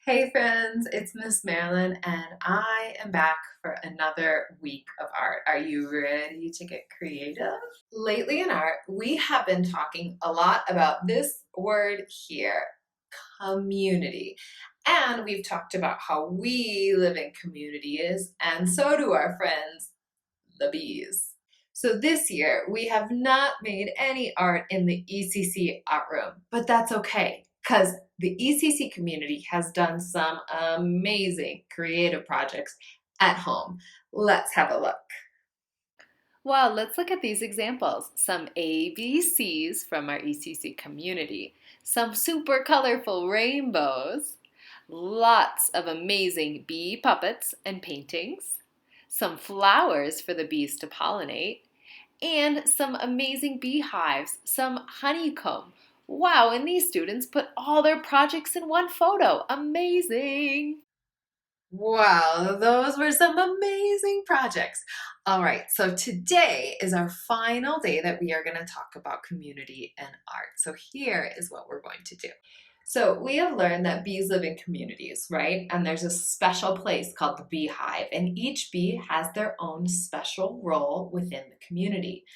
Hey friends, it's Miss Marilyn, and I am back for another week of art. Are you ready to get creative? Lately in art, we have been talking a lot about this word here, community. And we've talked about how we live in communities, and so do our friends, the bees. So this year, we have not made any art in the ECC art room, but that's okay because the ECC community has done some amazing creative projects at home. Let's have a look. Well, let's look at these examples. Some ABCs from our ECC community, some super colorful rainbows, lots of amazing bee puppets and paintings, some flowers for the bees to pollinate, and some amazing beehives, some honeycomb. Wow, and these students put all their projects in one photo. Amazing! Wow, those were some amazing projects. All right, so today is our final day that we are going to talk about community and art. So here is what we're going to do. So we have learned that bees live in communities, right? And there's a special place called the beehive, and each bee has their own special role within the community.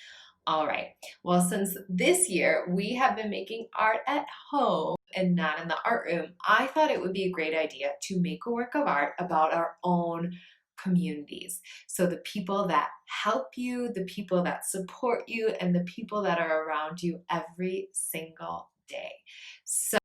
All right. Well, since this year we have been making art at home and not in the art room, I thought it would be a great idea to make a work of art about our own communities. So the people that help you, the people that support you, and the people that are around you every single day. So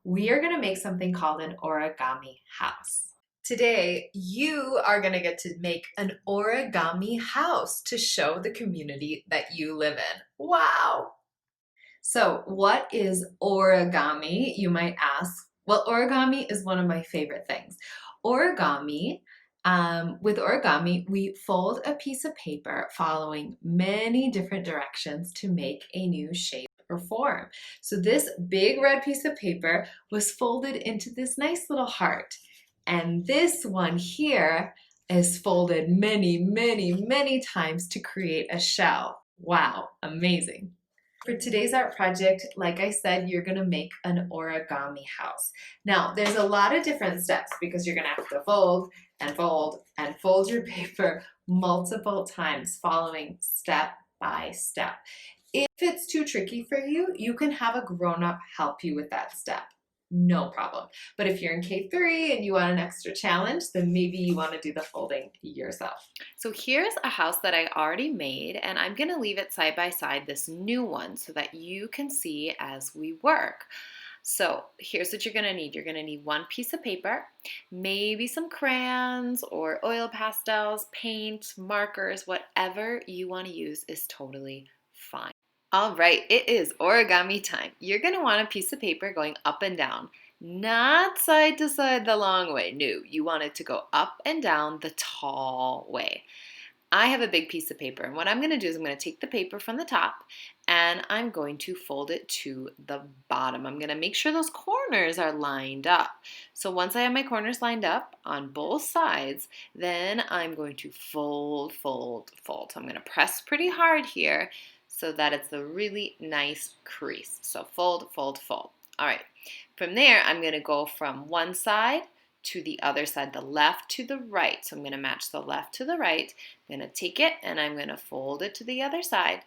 we are going to make something called an origami house. Today, you are going to get to make an origami house to show the community that you live in. Wow! So, what is origami, you might ask? Well, origami is one of my favorite things. Origami, with origami, we fold a piece of paper following many different directions to make a new shape or form. So, this big red piece of paper was folded into this nice little heart. And this one here is folded many, many, many times to create a shell. Wow, amazing. For today's art project, like I said, you're going to make an origami house. Now, there's a lot of different steps because you're going to have to fold and fold and fold your paper multiple times following step by step. If it's too tricky for you, you can have a grown-up help you with that step. No problem. But if you're in K3 and you want an extra challenge, then maybe you want to do the folding yourself. So here's a house that I already made, and I'm going to leave it side by side this new one so that you can see as we work. So here's what you're going to need. You're going to need one piece of paper, maybe some crayons or oil pastels, paint, markers, whatever you want to use is totally fine. All right, it is origami time. You're going to want a piece of paper going up and down, not side to side the long way. No, you want it to go up and down the tall way. I have a big piece of paper, and what I'm going to do is I'm going to take the paper from the top and I'm going to fold it to the bottom. I'm going to make sure those corners are lined up. So once I have my corners lined up on both sides, then I'm going to fold, fold, fold. So I'm going to press pretty hard here so that it's a really nice crease. So fold, fold, fold. All right. From there, I'm going to go from one side to the other side, the left to the right. So I'm going to match the left to the right. I'm going to take it and I'm going to fold it to the other side,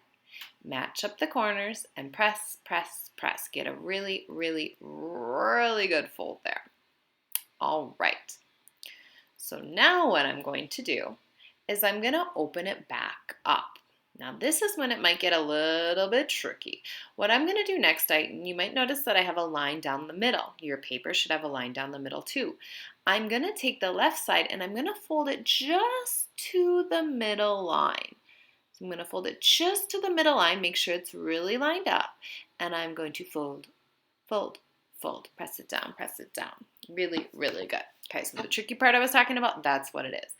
match up the corners, and press, press, press. Get a really, really, really good fold there. All right. So now what I'm going to do is I'm going to open it back up. Now this is when it might get a little bit tricky. What I'm going to do next, you might notice that I have a line down the middle. Your paper should have a line down the middle too. I'm going to take the left side and I'm going to fold it just to the middle line. So I'm going to fold it just to the middle line, make sure it's really lined up, and I'm going to fold, fold, fold, press it down, press it down. Really, really good. Okay, so the tricky part I was talking about, that's what it is.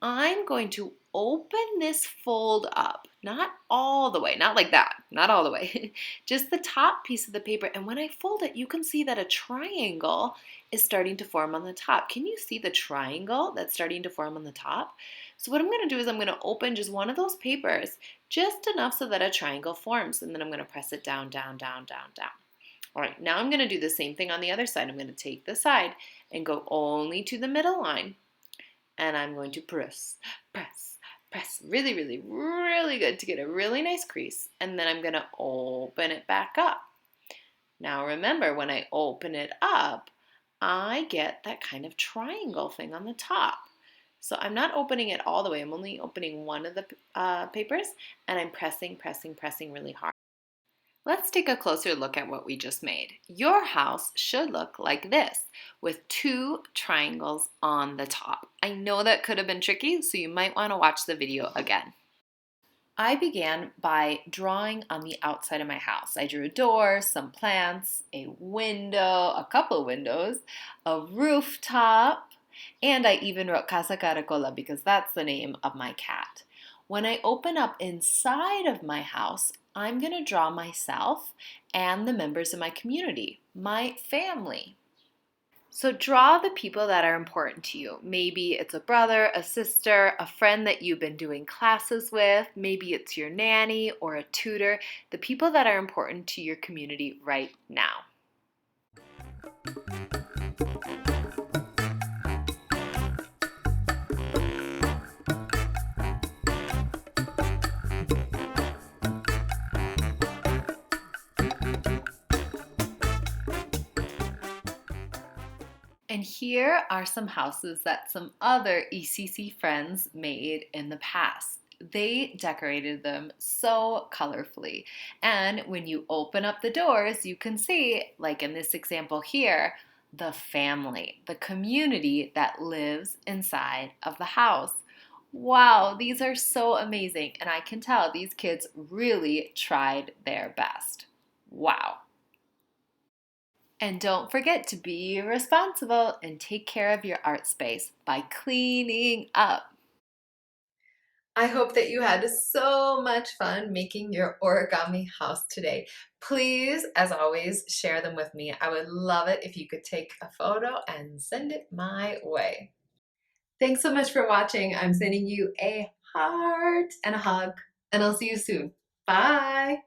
I'm going to open this fold up, not all the way, not like that, not all the way, just the top piece of the paper. And when I fold it, you can see that a triangle is starting to form on the top. Can you see the triangle that's starting to form on the top? So what I'm going to do is I'm going to open just one of those papers, just enough so that a triangle forms. And then I'm going to press it down, down, down, down, down. All right, now I'm going to do the same thing on the other side. I'm going to take the side and go only to the middle line, and I'm going to press, press, press really, really, really good to get a really nice crease, and then I'm going to open it back up. Now remember, when I open it up, I get that kind of triangle thing on the top. So I'm not opening it all the way. I'm only opening one of the papers, and I'm pressing, pressing, pressing really hard. Let's take a closer look at what we just made. Your house should look like this, with two triangles on the top. I know that could have been tricky, so you might want to watch the video again. I began by drawing on the outside of my house. I drew a door, some plants, a window, a couple of windows, a rooftop, and I even wrote Casa Caracola because that's the name of my cat. When I open up inside of my house, I'm going to draw myself and the members of my community, my family. So draw the people that are important to you. Maybe it's a brother, a sister, a friend that you've been doing classes with. Maybe it's your nanny or a tutor. The people that are important to your community right now. And here are some houses that some other ECC friends made in the past. They decorated them so colorfully. And when you open up the doors, you can see, like in this example here, the family, the community that lives inside of the house. Wow, these are so amazing. And I can tell these kids really tried their best. Wow. And don't forget to be responsible and take care of your art space by cleaning up. I hope that you had so much fun making your origami house today. Please, as always, share them with me. I would love it if you could take a photo and send it my way. Thanks so much for watching. I'm sending you a heart and a hug, and I'll see you soon. Bye.